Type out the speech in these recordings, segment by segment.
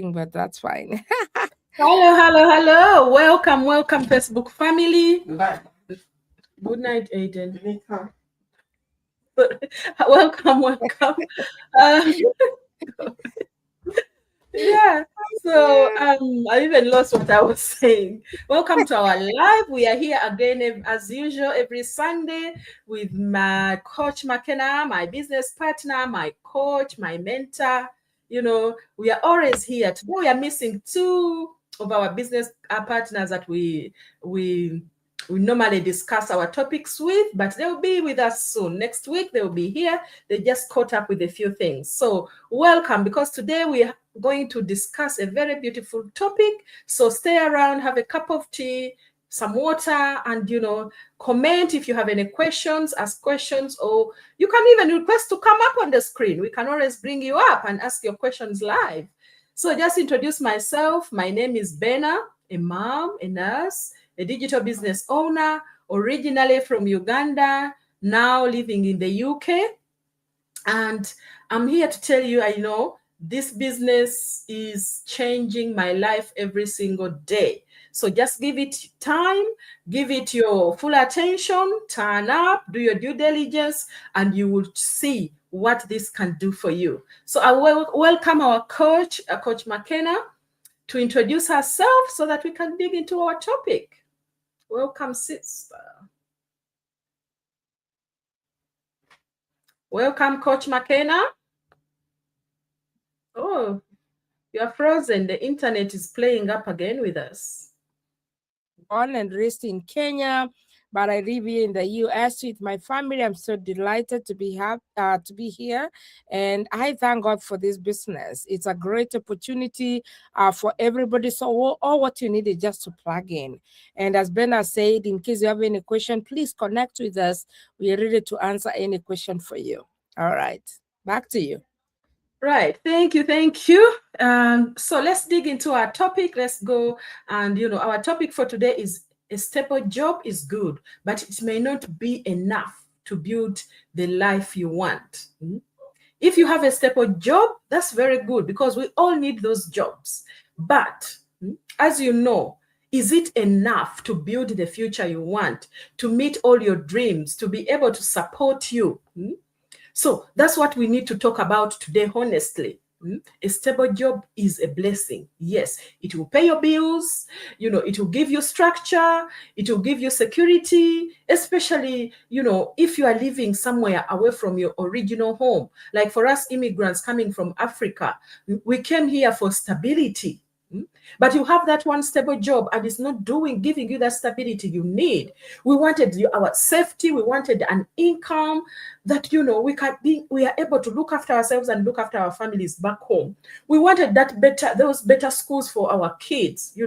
But that's fine. Hello. Welcome, Facebook family. Good night, Aiden. welcome. Um, yeah. So I even lost what I was saying. Welcome to our live. We are here again as usual every Sunday with my coach McKenna, my business partner, my coach, my mentor. We are always here. Today we are missing two of our business partners that we we normally discuss our topics with, but they'll be with us soon. Next week they will be here. They just caught up with a few things. So welcome, because today we are going to discuss a very beautiful topic. So stay around, have a cup of tea, some water, and comment if you have any questions, ask questions, or you can even request to come up on the screen. We can always bring you up and ask your questions live. So just introduce myself. My name is Bena, a mom, a nurse, a digital business owner, originally from Uganda, now living in the UK. And I'm here to tell you, I know this business is changing my life every single day. So just give it time, give it your full attention, turn up, do your due diligence, and you will see what this can do for you. So I will welcome our coach, Coach McKenna, to introduce herself so that we can dig into our topic. Welcome, sister. Welcome, Coach McKenna. Oh, you're frozen. The internet is playing up again with us. Born and raised in Kenya, but I live here in the US with my family. I'm so delighted to be here, and I thank God for this business. It's a great opportunity for everybody. So all what you need is just to plug in. And as Ben has said, in case you have any question, please connect with us. We are ready to answer any question for you. All right, back to you. Right. Thank you. So let's dig into our topic. Let's go. And, our topic for today is a stable job is good, but it may not be enough to build the life you want. If you have a stable job, that's very good, because we all need those jobs. But as you know, is it enough to build the future you want, to meet all your dreams, to be able to support you? So that's what we need to talk about today, honestly. A stable job is a blessing. Yes, it will pay your bills, it will give you structure, it will give you security, especially, if you are living somewhere away from your original home. Like for us immigrants coming from Africa, we came here for stability. But you have that one stable job and it's not giving you that stability you need. We wanted our safety, we wanted an income that we are able to look after ourselves and look after our families back home. We wanted those better schools for our kids,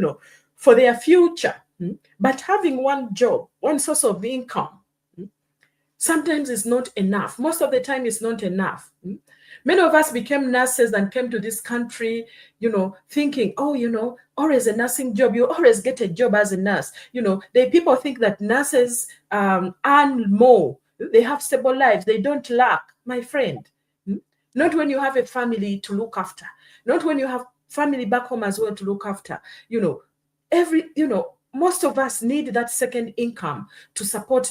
for their future. But having one job, one source of income, sometimes it's not enough. Most of the time it's not enough. Many of us became nurses and came to this country, thinking, always a nursing job. You always get a job as a nurse. People think that nurses earn more. They have stable lives. They don't lack, my friend. Not when you have a family to look after. Not when you have family back home as well to look after. Most of us need that second income to support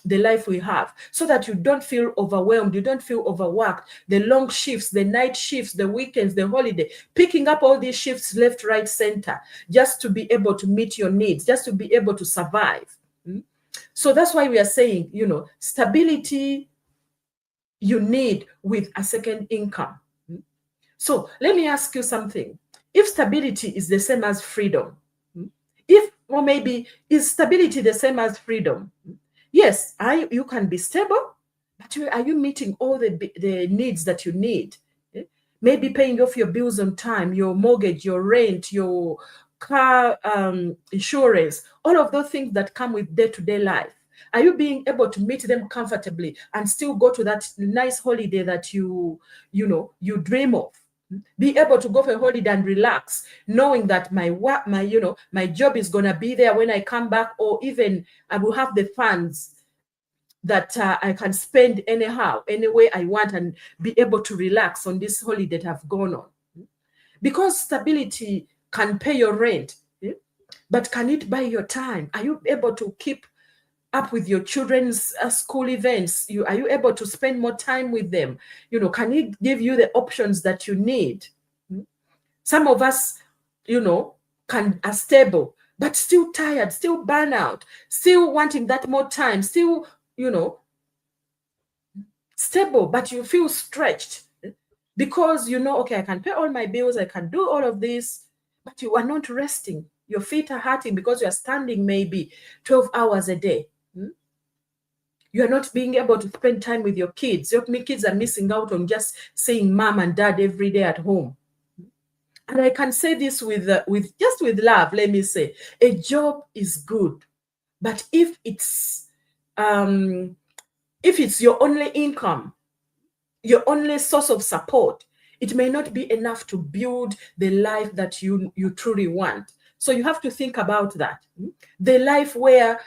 the life we have, so that you don't feel overwhelmed, you don't feel overworked. The long shifts, the night shifts, the weekends, the holiday, picking up all these shifts left, right, center, just to be able to meet your needs, just to be able to survive. So that's why we are saying, stability you need with a second income. So let me ask you something. If stability is the same as freedom, is stability the same as freedom? Yes, you can be stable, but are you meeting all the needs that you need? Maybe paying off your bills on time, your mortgage, your rent, your car insurance, all of those things that come with day-to-day life. Are you being able to meet them comfortably and still go to that nice holiday that you dream of? Be able to go for a holiday and relax, knowing that my job is gonna be there when I come back, or even I will have the funds that I can spend any way I want and be able to relax on this holiday that I've gone on. Because stability can pay your rent, but can it buy your time? Are you able to keep up with your children's school events? Are you able to spend more time with them? Can it give you the options that you need? Some of us, are stable, but still tired, still burnout, still wanting that more time, still, stable, but you feel stretched because okay, I can pay all my bills, I can do all of this, but you are not resting. Your feet are hurting because you are standing maybe 12 hours a day. You're not being able to spend time with your kids. Your kids are missing out on just seeing mom and dad every day at home. And I can say this with love. Let me say, a job is good, but if it's your only income, your only source of support, it may not be enough to build the life that you truly want. So you have to think about that. The life where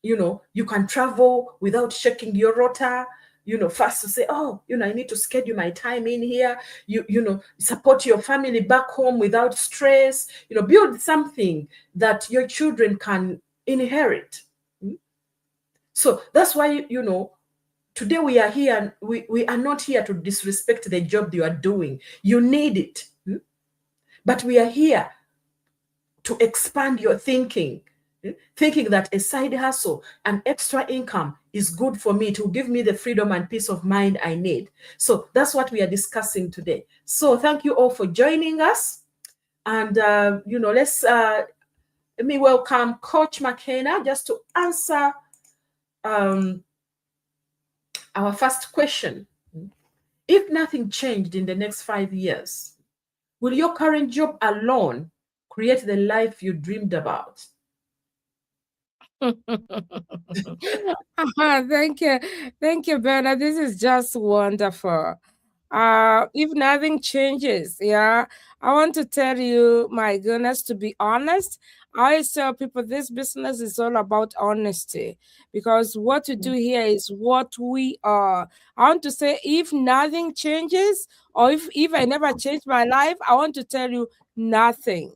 you can travel without checking your rota, first to say, oh, I need to schedule my time in here, support your family back home without stress, build something that your children can inherit. So that's why, today we are here, and we are not here to disrespect the job you are doing. You need it. But we are here to expand your thinking that a side hustle, an extra income is good for me, to give me the freedom and peace of mind I need. So that's what we are discussing today. So thank you all for joining us. And, let me welcome Coach McKenna just to answer our first question. If nothing changed in the next 5 years, will your current job alone create the life you dreamed about? Thank you, Bernard. This is just wonderful. If nothing changes, yeah, I want to tell you, my goodness, to be honest, I always tell people this business is all about honesty, because what you do here is what we are. I want to say, if nothing changes, or if I never change my life, I want to tell you nothing.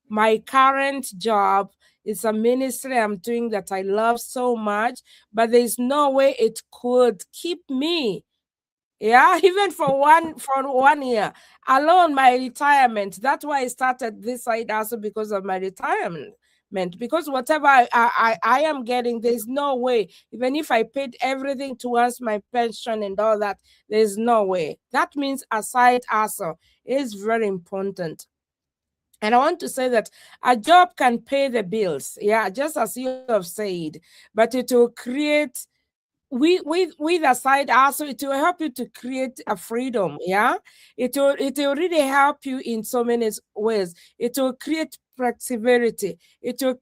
My current job is a ministry I'm doing that I love so much, but there's no way it could keep me. Yeah, even for one year alone, my retirement. That's why I started this side also, because of my retirement. Because whatever I am getting, there's no way. Even if I paid everything towards my pension and all that, there's no way. That means a side hustle is very important. And I want to say that a job can pay the bills, yeah, just as you have said, but it will create, with a side also, it will help you to create a freedom. Yeah, it will really help you in so many ways. It will create flexibility. It will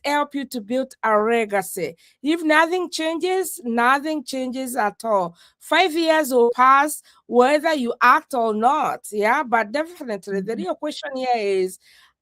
help you to build a legacy. If nothing changes at all. 5 years will pass whether you act or not. Yeah, but definitely the real question here is,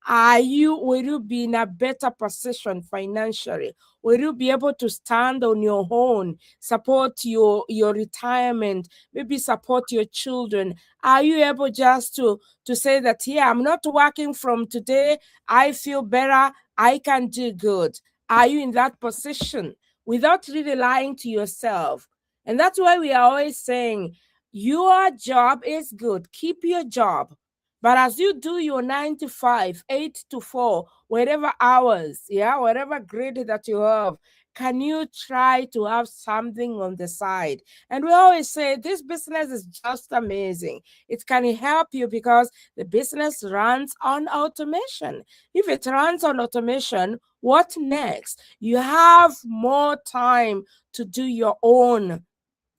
will you be in a better position financially? Will you be able to stand on your own, support your retirement, maybe support your children? Are you able just to say that, yeah, I'm not working from today, I feel better, I can do good? Are you in that position without really lying to yourself? And that's why we are always saying, your job is good, keep your job. But as you do your 9 to 5, 8 to 4, whatever hours, yeah, whatever grade that you have, can you try to have something on the side? And we always say this business is just amazing. It can help you because the business runs on automation. If it runs on automation, what next? You have more time to do your own,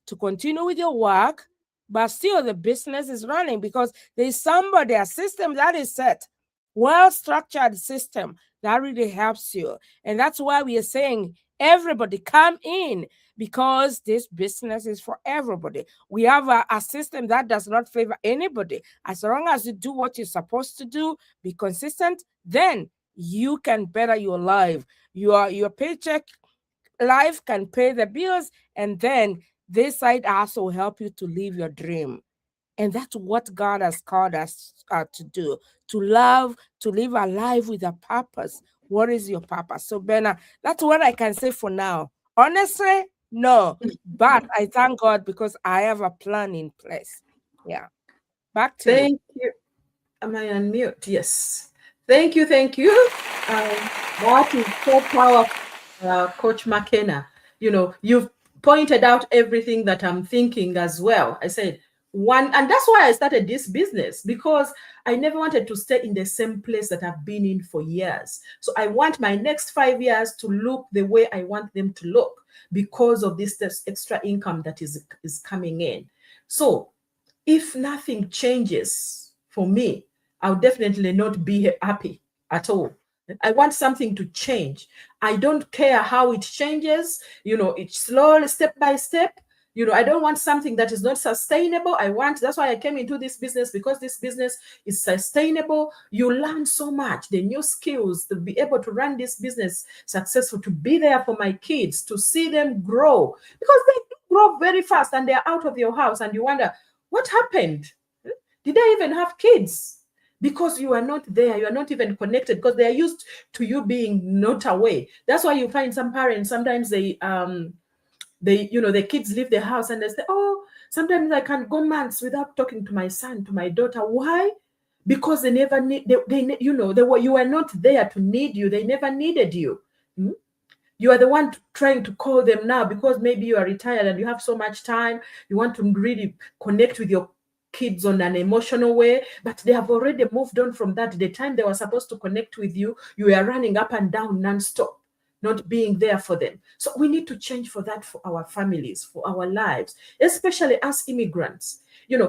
to continue with your work, but still the business is running because there's somebody, a system that is set, well-structured system that really helps you. And that's why we are saying, everybody come in, because this business is for everybody. We have a system that does not favor anybody. As long as you do what you're supposed to do, be consistent, then you can better your life. Your paycheck life can pay the bills, and then this side also help you to live your dream. And that's what God has called us to do, to love, to live a life with a purpose. What is your purpose? So, Bena, that's what I can say for now. Honestly, no. But I thank God because I have a plan in place. Yeah. Back to you. Thank you. Am I on mute? Yes. Thank you. Thank you. That is so powerful, Coach McKenna. You know, you've pointed out everything that I'm thinking as well. I said, one, and that's why I started this business, because I never wanted to stay in the same place that I've been in for years. So I want my next 5 years to look the way I want them to look because of this extra income that is coming in. So if nothing changes for me, I'll definitely not be happy at all. I want something to change. I don't care how it changes, it's slowly, step by step. I don't want something that is not sustainable. That's why I came into this business, because this business is sustainable. You learn so much, the new skills to be able to run this business successful, to be there for my kids, to see them grow, because they grow very fast and they're out of your house and you wonder, what happened? Did I even have kids? Because you are not there, you are not even connected, because they are used to you being not away. That's why you find some parents, sometimes the kids leave the house and they say, oh, sometimes I can go months without talking to my son, to my daughter. Why? Because they never need, you are not there to need you. They never needed you. You are the one trying to call them now because maybe you are retired and you have so much time. You want to really connect with your kids on an emotional way, but they have already moved on from that. The time they were supposed to connect with you, you were running up and down nonstop, not being there for them. So we need to change for that, for our families, for our lives, especially as immigrants.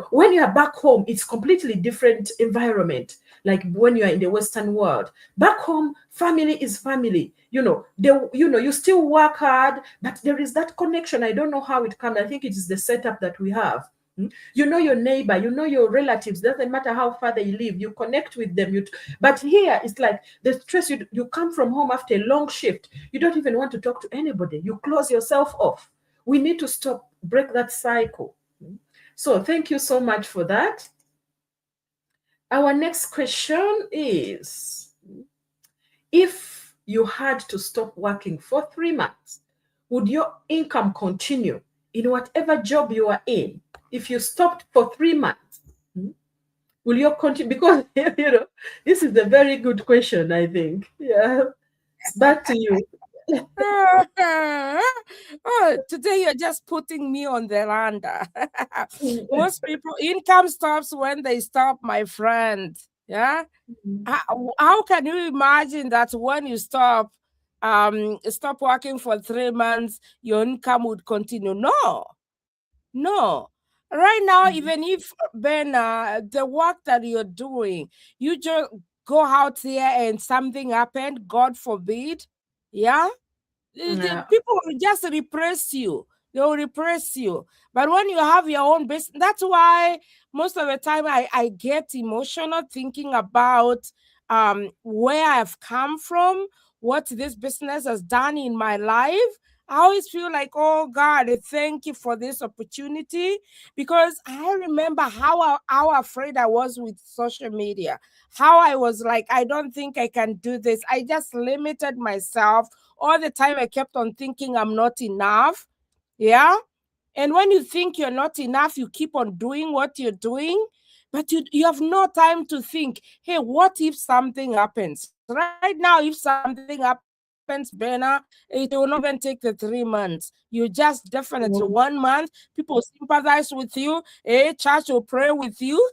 When you are back home, it's completely different environment. Like when you are in the Western world, back home, family is family. You still work hard, but there is that connection. I don't know how it comes. I think it is the setup that we have. You know your neighbor, you know your relatives. Doesn't matter how far they live, you connect with them. But here it's like the stress. You come from home after a long shift. You don't even want to talk to anybody. You close yourself off. We need to break that cycle. So thank you so much for that. Our next question is, if you had to stop working for 3 months, would your income continue in whatever job you are in? If you stopped for 3 months, will you continue? Because, this is a very good question, I think. Yeah. It's back to you. Oh, today you're just putting me on the randa. Most people, income stops when they stop, my friend. Yeah. How can you imagine that when you stop working for 3 months, your income would continue? No. Right now, even if, Ben, the work that you're doing, you just go out there and something happened, God forbid, yeah, Yeah. people will just repress you. They will repress you. But when you have your own business, that's why most of the time I get emotional thinking about where I've come from, what this business has done in my life. I always feel like, oh God, thank you for this opportunity, because I remember how afraid I was with social media, how I was like, I don't think I can do this. I just limited myself all the time. I kept on thinking I'm not enough. Yeah. And when you think you're not enough, you keep on doing what you're doing, but you have no time to think, hey, what if something happens? Right now, if something happens, Bena, it will not even take the 3 months. You just definitely 1 month, people sympathize with you. Church will pray with you.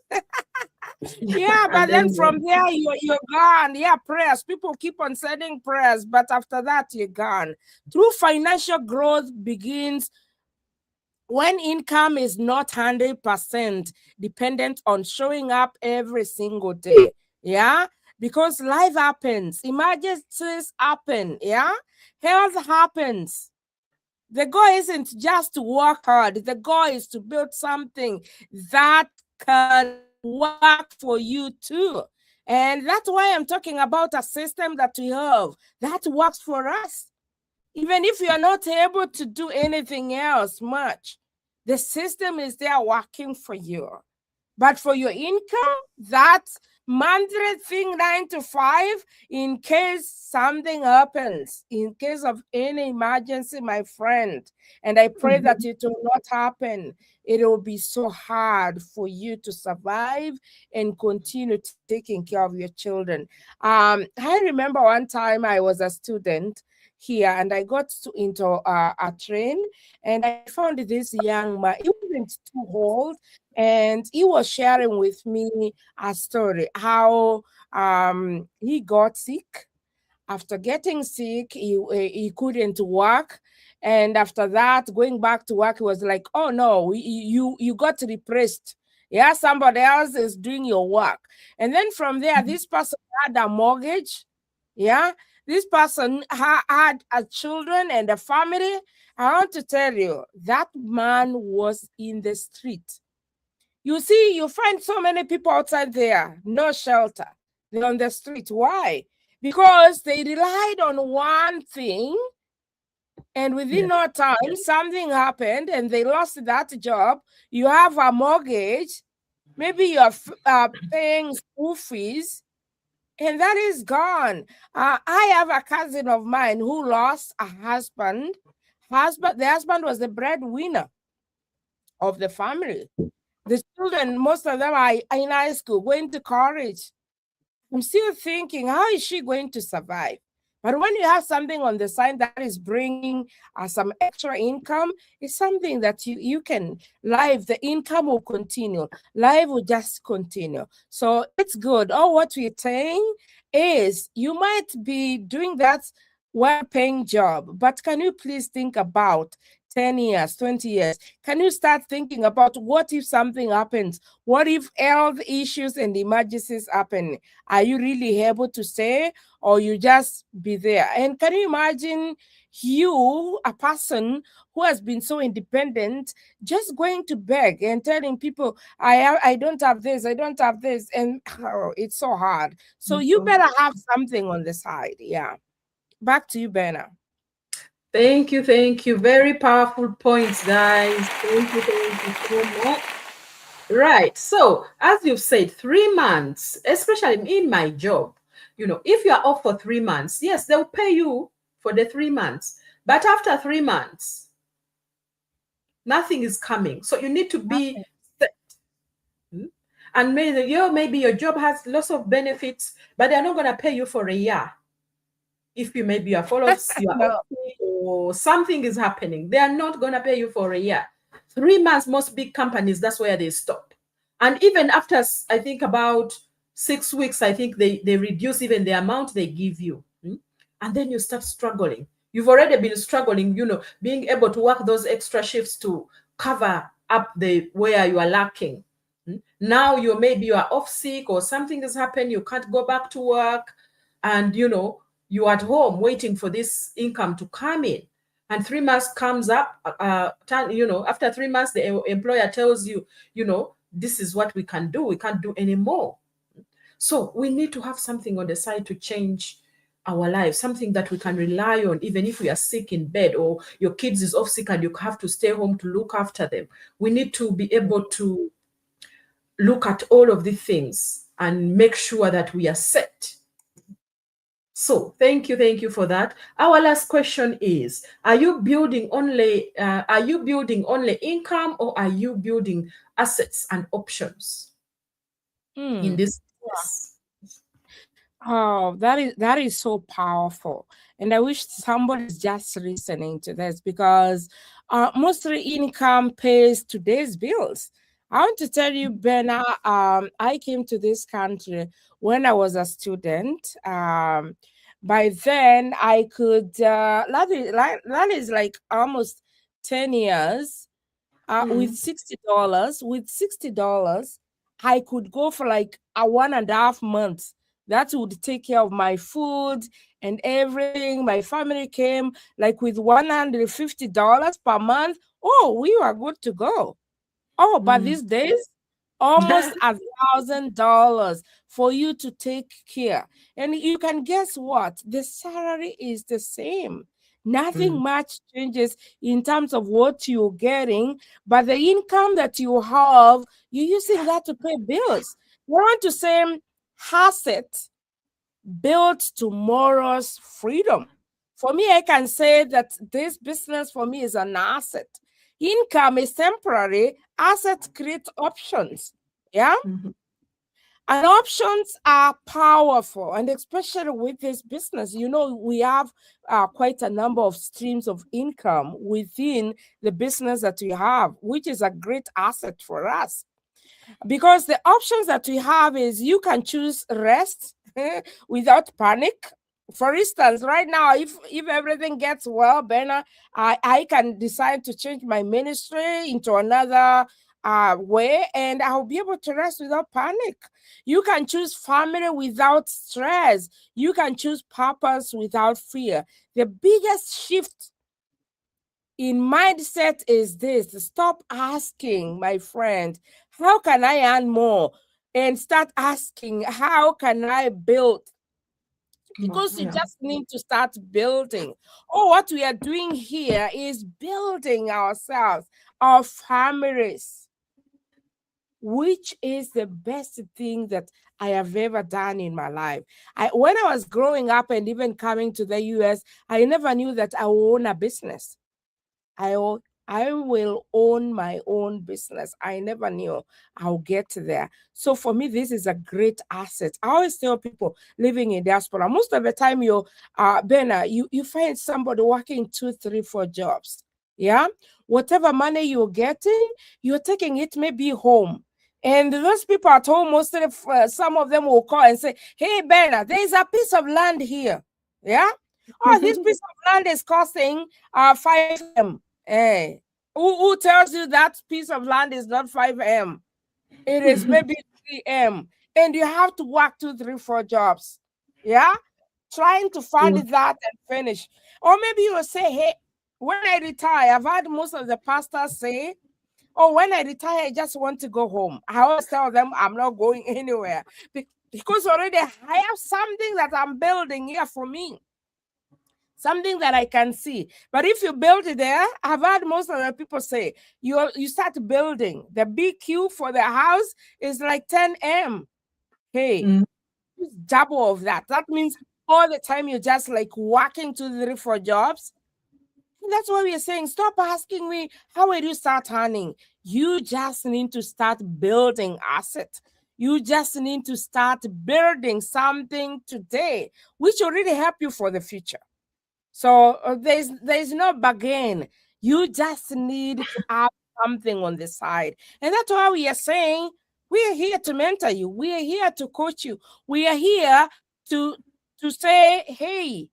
Yeah, And but then then from there you're gone. Yeah, prayers. People keep on sending prayers, but after that you're gone. True financial growth begins when income is not 100% dependent on showing up every single day. Yeah, because life happens, emergencies happen. Yeah, health happens. The goal isn't just to work hard. The goal is to build something that can work for you too. And that's why I'm talking about a system that we have that works for us. Even if you're not able to do anything else much, the system is there working for you. But for your income, that monthly thing 9 to 5, in case something happens, in case of any emergency, my friend, and I pray that Mhm. it will not happen, it will be so hard for you to survive and continue taking care of your children. I remember one time I was a student here and I got into a train and I found this young man. He wasn't too old and he was sharing with me a story how he got sick. After getting sick, he couldn't work, and after that, going back to work, he was like, "Oh no, you got repressed. Yeah, somebody else is doing your work." And then from there, this person had a mortgage. Yeah, this person had a children and a family. I want to tell you, that man was in the street. You see, you find so many people outside there, no shelter. They're on the street. Why? Because they relied on one thing, and within Yeah. no time, something happened and they lost that job. You have a mortgage, maybe you're paying school fees, and that is gone. I have a cousin of mine who lost a husband. The husband was the breadwinner of the family. The children, most of them are in high school, going to college. I'm still thinking, how is she going to survive? But when you have something on the side that is bringing some extra income, it's something that you can live. The income will continue. Life will just continue. So it's good. All what we're saying is you might be doing that well-paying job, but can you please think about 10 years, 20 years? Can you start thinking about what if something happens? What if health issues and emergencies happen? Are you really able to stay or you just be there? And can you imagine you, a person who has been so independent, just going to beg and telling people, I don't have this, I don't have this. And oh, it's so hard. So you better have something on the side. Yeah. Back to you, Benna. Thank you, thank you. Very powerful points, guys. Thank you so much. Right. So, as you've said, 3 months, especially in my job, if you are off for 3 months, yes, they'll pay you for the 3 months. But after 3 months, nothing is coming. So you need to be set. Hmm? And maybe your job has lots of benefits, but they're not going to pay you for a year. If you maybe are full of you are No. okay, or something is happening, they are not going to pay you for a year. 3 months, most big companies, that's where they stop. And even after, I think about 6 weeks, I think they reduce even the amount they give you. And then you start struggling. You've already been struggling, being able to work those extra shifts to cover up the where you are lacking. Now maybe you are off sick or something has happened, you can't go back to work, and you're at home waiting for this income to come in. And 3 months comes up, after 3 months, the employer tells you, this is what we can do. We can't do anymore. So we need to have something on the side to change our lives, something that we can rely on, even if we are sick in bed or your kids is off sick and you have to stay home to look after them. We need to be able to look at all of these things and make sure that we are set. So thank you for that. Our last question is: Are you building only income, or are you building assets and options in Hmm. this business? Oh, that is so powerful. And I wish somebody's just listening to this because mostly income pays today's bills. I want to tell you, Benna, I came to this country when I was a student. By then, I could, that is like almost 10 years with Mm, $60, I could go for like a 1.5 months. That would take care of my food and everything. My family came like with $150 per month. Oh, we were good to go. Oh, but mm. these days, almost $1,000 for you to take care. And you can guess what? The salary is the same. Nothing Mm. much changes in terms of what you're getting, but the income that you have, you're using that to pay bills. You want to say asset builds tomorrow's freedom. For me, I can say that this business for me is an asset. Income is temporary, assets create options. Yeah. Mhm. And options are powerful, and especially with this business, we have quite a number of streams of income within the business that we have, which is a great asset for us. Because the options that we have is you can choose rest without panic. For instance, right now, if everything gets well, Bena, I can decide to change my ministry into another way, and I'll be able to rest without panic. You can choose family without stress. You can choose purpose without fear. The biggest shift in mindset is this: stop asking, my friend, how can I earn more? And start asking, how can I build? More, Because you yeah. just need to start building. Oh, what we are doing here is building ourselves, our families, which is the best thing that I have ever done in my life. When I was growing up and even coming to the US, I never knew that I would own a business. I will own my own business. I never knew I'll get there. So for me, this is a great asset. I always tell people living in diaspora, most of the time Bena, you find somebody working 2, 3, 4 jobs. Yeah. Whatever money you're getting, you're taking it maybe home. And those people at home, mostly some of them will call and say, hey, Bena, there's a piece of land here. Yeah. Oh, this piece of land is costing 5M. Hey, who tells you that piece of land is not 5M? It is maybe 3M. And you have to work 2, 3, 4 jobs. Yeah? Trying to find Mm. that and finish. Or maybe you will say, hey, when I retire, I've had most of the pastors say, oh, when I retire, I just want to go home. I always tell them I'm not going anywhere because already I have something that I'm building here for me, something that I can see. But if you build it there, I've heard most of the people say you start building. The BQ for the house is like 10M. Hey, Mm. it's double of that. That means all the time you're just like working 2, 3, 4 jobs. And that's why we are saying, stop asking me, how will you start earning? You just need to start building asset. You just need to start building something today, which will really help you for the future. So there's no bargain. You just need to have something on the side, and that's why we are saying we are here to mentor you. We are here to coach you. We are here to say, hey,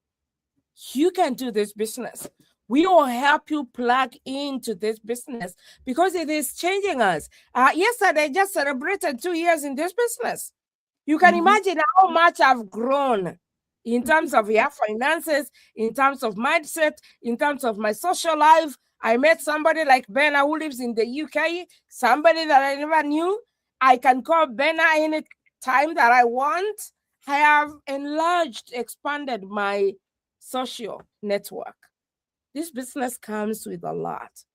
you can do this business. We will help you plug into this business because it is changing us. Yesterday, I just celebrated 2 years in this business. You can Mhm. imagine how much I've grown in terms of finances, in terms of mindset, in terms of my social life. I met somebody like Bena who lives in the UK, somebody that I never knew. I can call Bena any time that I want. I have enlarged, expanded my social network. This business comes with a lot.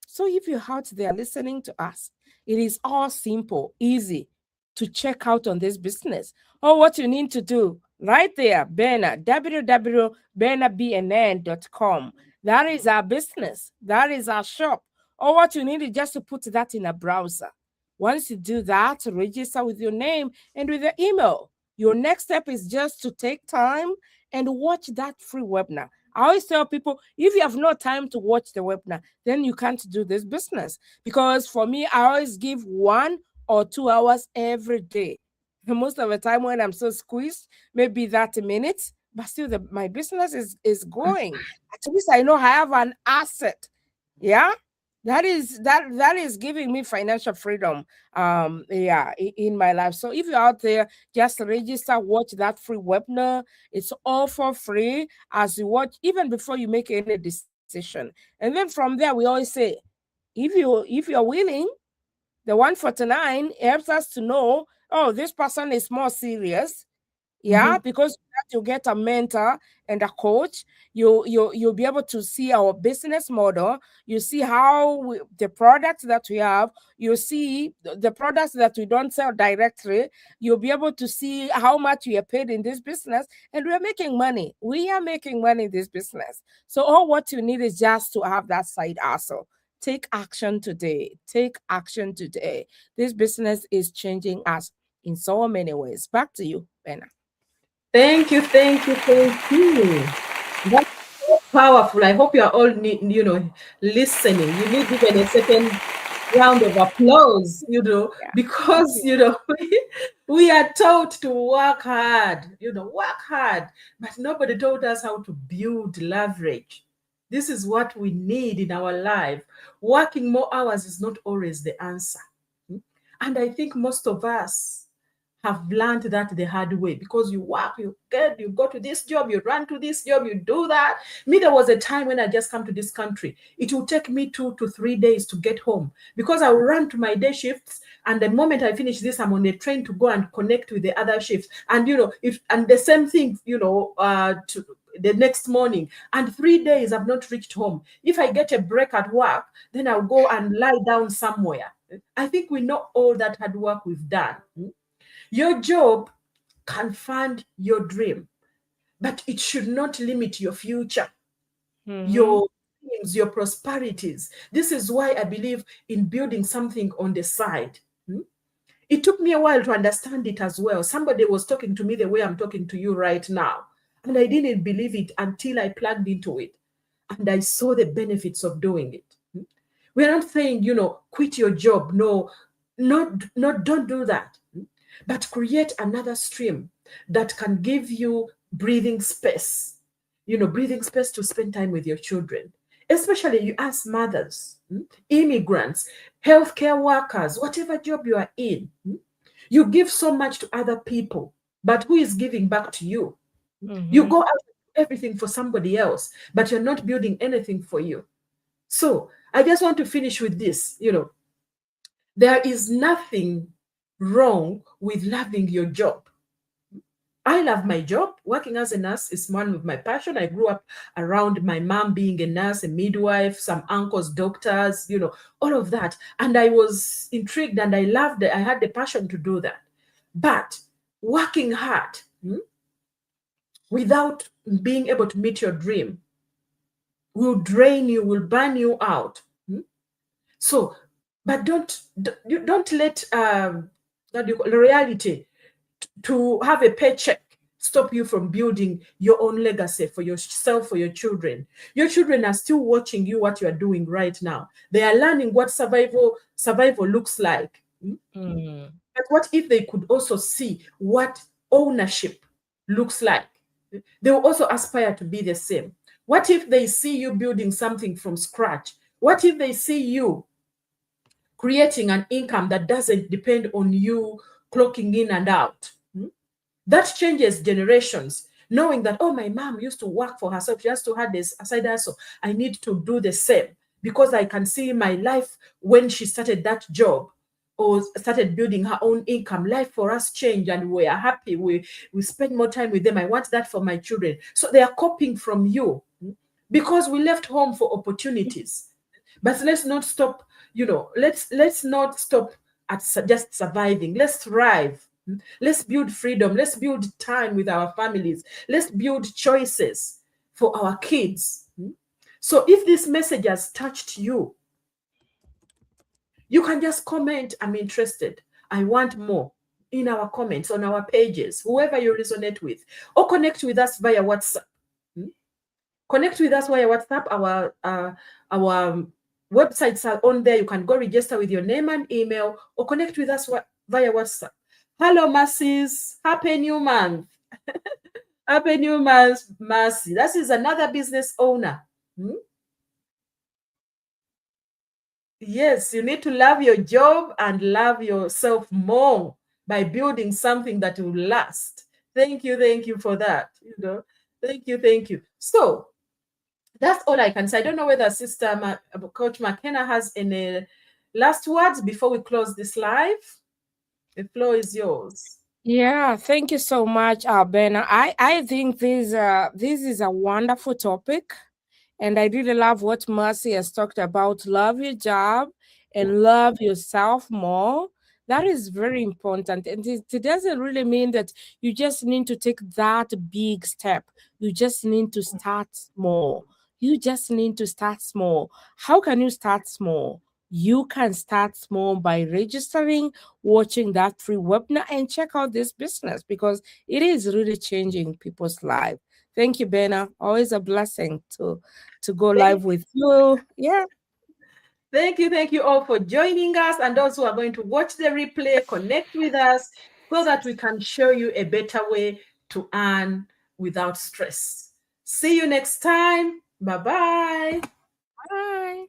So if you're out there listening to us, it is all simple, easy to check out on this business. Or what you need to do right there, Bena, www.benabnn.com. That is our business. That is our shop. Or what you need is just to put that in a browser. Once you do that, register with your name and with your email. Your next step is just to take time and watch that free webinar. I always tell people, if you have no time to watch the webinar, then you can't do this business. Because for me, I always give 1 or 2 hours every day. And most of the time when I'm so squeezed, maybe 30 minutes, but still my business is going. At least I know I have an asset. Yeah. That is giving me financial freedom yeah, in my life. So if you're out there, just register, watch that free webinar. It's all for free as you watch, even before you make any decision. And then from there, we always say, if you're willing, the 149 helps us to know, oh, this person is more serious. Yeah, because you get a mentor and a coach. You'll be able to see our business model. You see how the products that we have. You see the products that we don't sell directly. You'll be able to see how much we are paid in this business, and we are making money. We are making money in this business. So all what you need is just to have that side hustle. Take action today. Take action today. This business is changing us in so many ways. Back to you, Benna. Thank you, thank you, thank you. That's so powerful. I hope you are all, listening. You need even a second round of applause, Yeah. Thank because, you. we are taught to work hard, work hard, but nobody taught us how to build leverage. This is what we need in our life. Working more hours is not always the answer. And I think most of us have learned that the hard way, because you work, you go to this job, you run to this job, you do that. Me, there was a time when I just come to this country. It will take me 2 to 3 days to get home, because I will run to my day shifts, and the moment I finish this, I'm on a train to go and connect with the other shifts. And and the same thing, to the next morning, and 3 days I've not reached home. If I get a break at work, then I'll go and lie down somewhere. I think we know all that hard work we've done. Your job can fund your dream, but it should not limit your future, Mm-hmm. your dreams, your prosperities. This is why I believe in building something on the side. It took me a while to understand it as well. Somebody was talking to me the way I'm talking to you right now, and I didn't believe it until I plugged into it and I saw the benefits of doing it. We're not saying, quit your job. No, don't do that. But create another stream that can give you breathing space, breathing space to spend time with your children, especially you as mothers, immigrants, healthcare workers, whatever job you are in. You give so much to other people, but who is giving back to you? You Mm-hmm. go out and do everything for somebody else, but you're not building anything for you. So I just want to finish with this. There is nothing wrong with loving your job. I love my job. Working as a nurse is one of my passion. I grew up around my mom being a nurse, a midwife, some uncles, doctors, all of that. And I was intrigued and I loved it. I had the passion to do that. But working hard without being able to meet your dream will drain you, will burn you out. So, but don't let reality to have a paycheck stop you from building your own legacy for yourself, for your children. Your children are still watching you, what you are doing right now. They are learning what survival looks like. Mm-hmm. But what if they could also see what ownership looks like? They will also aspire to be the same. What if they see you building something from scratch? What if they see you creating an income that doesn't depend on you clocking in and out? That changes generations. Knowing that, oh, my mom used to work for herself, she has to have this side hustle. I need to do the same, because I can see my life when she started that job or started building her own income. Life for us changed and we are happy. We spend more time with them. I want that for my children. So they are copying from you, because we left home for opportunities. But let's not stop, let's not stop at just surviving. Let's thrive. Let's build freedom. Let's build time with our families. Let's build choices for our kids. So if this message has touched you, you can just comment, I'm interested. I want more, in our comments on our pages, whoever you resonate with, or connect with us via WhatsApp. Connect with us via WhatsApp. Our websites are on there. You can go register with your name and email, or connect with us via WhatsApp. Hello, Mercies. Happy New Month. Happy New Month, Mercy. That is another business owner. Yes, you need to love your job and love yourself more by building something that will last. Thank you for that. Thank you. So that's all I can say. I don't know whether Coach McKenna has any last words before we close this live. The floor is yours. Yeah, thank you so much, Ben. I think this is a wonderful topic, and I really love what Mercy has talked about. Love your job and love yourself more. That is very important. And it doesn't really mean that you just need to take that big step. You just need to start small. You just need to start small. How can you start small? You can start small by registering, watching that free webinar, and check out this business because it is really changing people's life. Thank you, Bena. Always a blessing to go live Thank, with you. Yeah. thank you all for joining us, and those who are going to watch the replay, connect with us so that we can show you a better way to earn without stress. See you next time. Bye-bye. Bye.